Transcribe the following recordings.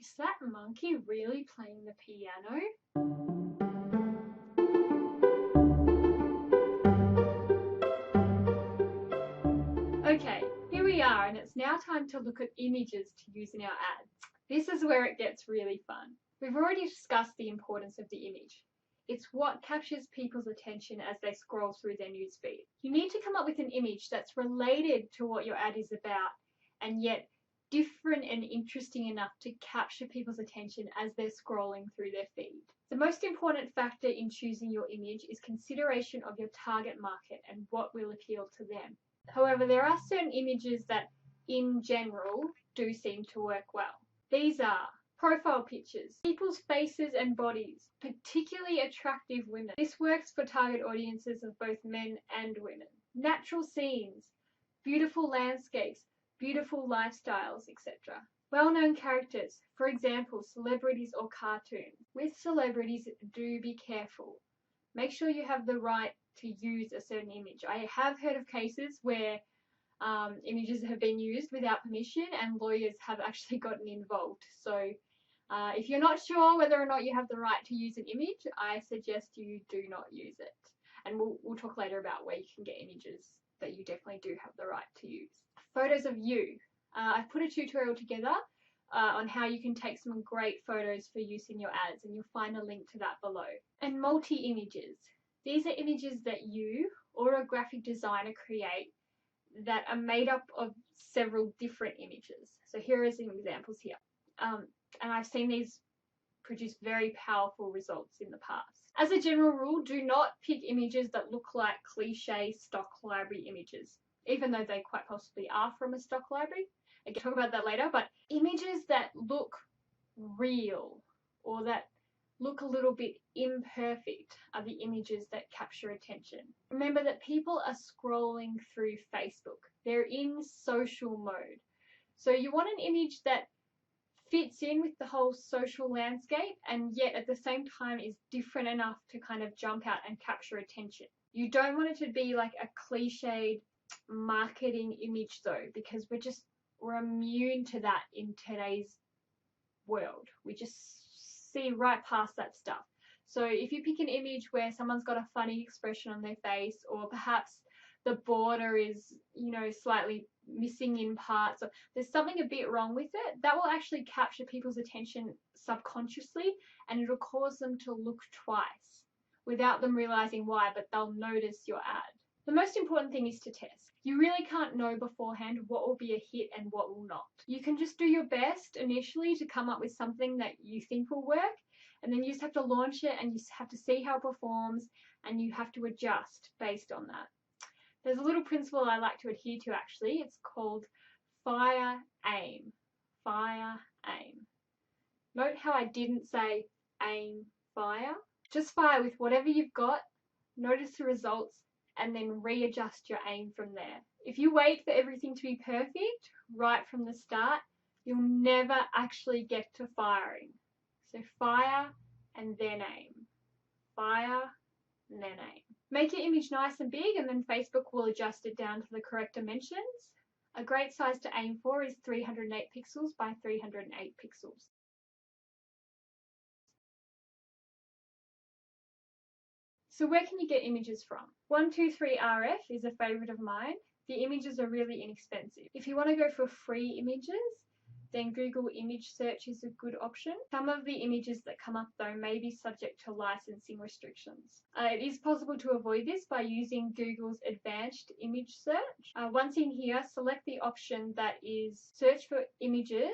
Is that monkey really playing the piano? Okay, here we are, and it's now time to look at images to use in our ads. This is where it gets really fun. We've already discussed the importance of the image. It's what captures people's attention as they scroll through their newsfeed. You need to come up with an image that's related to what your ad is about, and yet different and interesting enough to capture people's attention as they're scrolling through their feed. The most important factor in choosing your image is consideration of your target market and what will appeal to them. However, there are certain images that, in general, do seem to work well. These are profile pictures, people's faces and bodies, particularly attractive women. This works for target audiences of both men and women. Natural scenes, beautiful landscapes, beautiful lifestyles, etc. Well-known characters, for example, celebrities or cartoons. With celebrities, do be careful. Make sure you have the right to use a certain image. I have heard of cases where images have been used without permission and lawyers have actually gotten involved. So if you're not sure whether or not you have the right to use an image, I suggest you do not use it. And we'll talk later about where you can get images that you definitely do have the right to use. Photos of you. I've put a tutorial together on how you can take some great photos for use in your ads, and you'll find a link to that below. And multi-images. These are images that you or a graphic designer create that are made up of several different images. So here are some examples here. And I've seen these produce very powerful results in the past. As a general rule, do not pick images that look like cliche stock library images, even though they quite possibly are from a stock library. Again, talk about that later, but images that look real or that look a little bit imperfect are the images that capture attention. Remember that people are scrolling through Facebook. They're in social mode. So you want an image that fits in with the whole social landscape and yet at the same time is different enough to kind of jump out and capture attention. You don't want it to be like a cliched marketing image though, because we're immune to that in today's world. We just see right past that stuff. So if you pick an image where someone's got a funny expression on their face, or perhaps the border is, slightly missing in parts, or there's something a bit wrong with it, that will actually capture people's attention subconsciously, and it'll cause them to look twice without them realizing why, but they'll notice your ad. The most important thing is to test. You really can't know beforehand what will be a hit and what will not. You can just do your best initially to come up with something that you think will work, and then you just have to launch it and you have to see how it performs, and you have to adjust based on that. There's a little principle I like to adhere to actually. It's called fire, aim. Fire, aim. Note how I didn't say aim, fire. Just fire with whatever you've got, notice the results, and then readjust your aim from there. If you wait for everything to be perfect right from the start, you'll never actually get to firing. So fire and then aim. Fire and then aim. Make your image nice and big, and then Facebook will adjust it down to the correct dimensions. A great size to aim for is 308 pixels by 308 pixels. So where can you get images from? 123RF is a favorite of mine. The images are really inexpensive. If you want to go for free images, then Google image search is a good option. Some of the images that come up though may be subject to licensing restrictions. It is possible to avoid this by using Google's advanced image search. Once in here, select the option that is search for images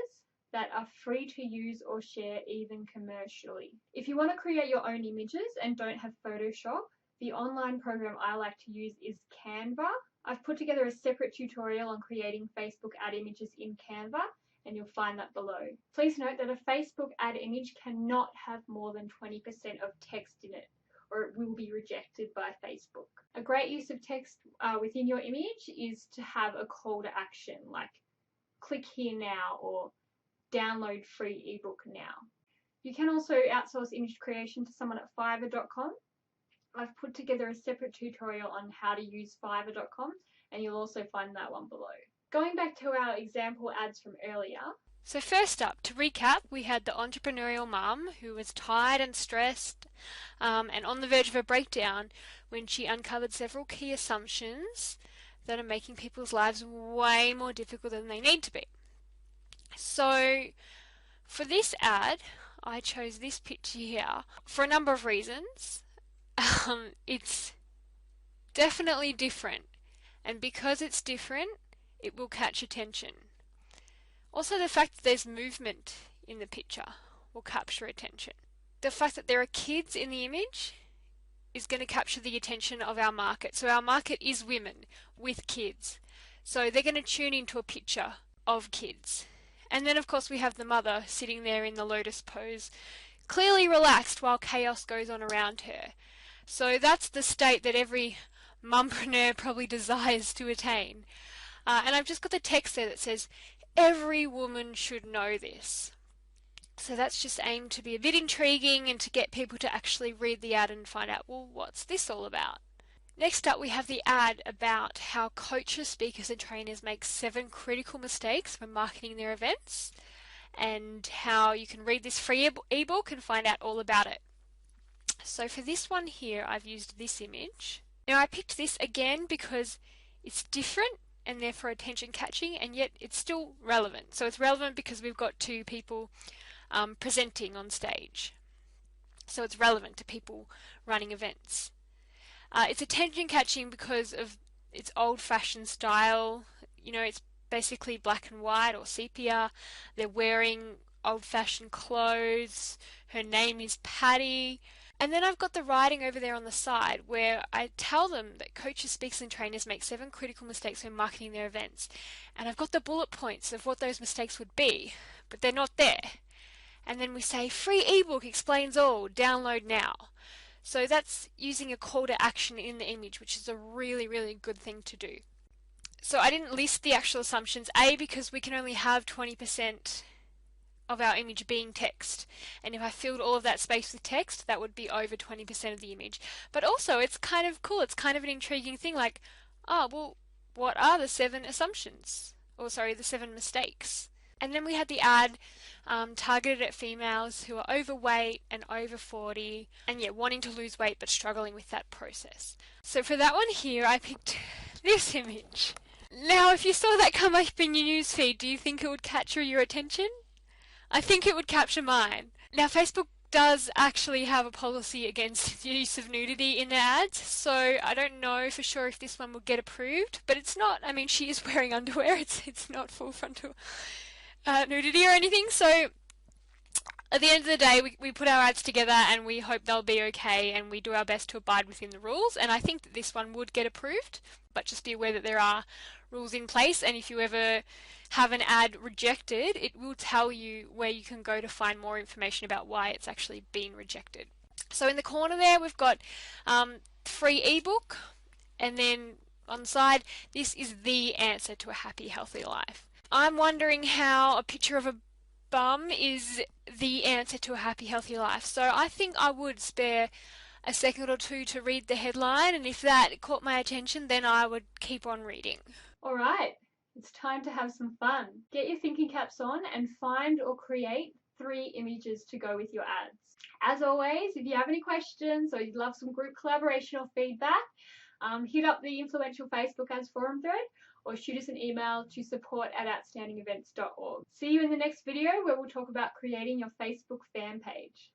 that are free to use or share even commercially. If you want to create your own images and don't have Photoshop, the online program I like to use is Canva. I've put together a separate tutorial on creating Facebook ad images in Canva, and you'll find that below. Please note that a Facebook ad image cannot have more than 20% of text in it, or it will be rejected by Facebook. A great use of text within your image is to have a call to action, like click here now or download free ebook now. You can also outsource image creation to someone at Fiverr.com. I've put together a separate tutorial on how to use Fiverr.com, and you'll also find that one below. Going back to our example ads from earlier, So first up, to recap, we had the entrepreneurial mum who was tired and stressed and on the verge of a breakdown when she uncovered several key assumptions that are making people's lives way more difficult than they need to be. So for this ad, I chose this picture here for a number of reasons. It's definitely different, and because it's different, it will catch attention. Also, the fact that there's movement in the picture will capture attention. The fact that there are kids in the image is going to capture the attention of our market. So our market is women with kids. So they're going to tune into a picture of kids. And then of course we have the mother sitting there in the lotus pose, clearly relaxed while chaos goes on around her. So that's the state that every mumpreneur probably desires to attain. And I've just got the text there that says, every woman should know this. So that's just aimed to be a bit intriguing and to get people to actually read the ad and find out, well, what's this all about? Next up, we have the ad about how coaches, speakers, and trainers make 7 critical mistakes when marketing their events, and how you can read this free ebook and find out all about it. So for this one here, I've used this image. Now I picked this again because it's different and therefore attention catching, and yet it's still relevant. So it's relevant because we've got 2 people presenting on stage. So it's relevant to people running events. It's attention catching because of its old-fashioned style. You know, it's basically black and white or sepia. They're wearing old-fashioned clothes. Her name is Patty. And then I've got the writing over there on the side where I tell them that coaches, speakers, and trainers make 7 critical mistakes when marketing their events. And I've got the bullet points of what those mistakes would be, but they're not there. And then we say, free ebook explains all, download now. So that's using a call to action in the image, which is a really, really good thing to do. So I didn't list the actual assumptions, A, because we can only have 20% of our image being text. And if I filled all of that space with text, that would be over 20% of the image. But also, it's kind of cool. It's kind of an intriguing thing, like, well, what are the 7 assumptions? Or sorry, the 7 mistakes. And then we had the ad targeted at females who are overweight and over 40 and wanting to lose weight but struggling with that process. So for that one here, I picked this image. Now, if you saw that come up in your newsfeed, do you think it would capture your attention? I think it would capture mine. Now, Facebook does actually have a policy against the use of nudity in their ads, so I don't know for sure if this one will get approved, but it's not. I mean, she is wearing underwear. It's not full frontal nudity or anything. So at the end of the day, we put our ads together and we hope they'll be okay, and we do our best to abide within the rules. And I think that this one would get approved, but just be aware that there are rules in place, and if you ever have an ad rejected, it will tell you where you can go to find more information about why it's actually been rejected. So in the corner there, we've got free ebook, and then on the side, this is the answer to a happy, healthy life. I'm wondering how a picture of a bum is the answer to a happy, healthy life. So I think I would spare a second or two to read the headline, and if that caught my attention, then I would keep on reading. All right, it's time to have some fun. Get your thinking caps on and find or create 3 images to go with your ads. As always, if you have any questions or you'd love some group collaboration or feedback, hit up the Influential Facebook Ads forum thread or shoot us an email to support@outstandingevents.org. See you in the next video where we'll talk about creating your Facebook fan page.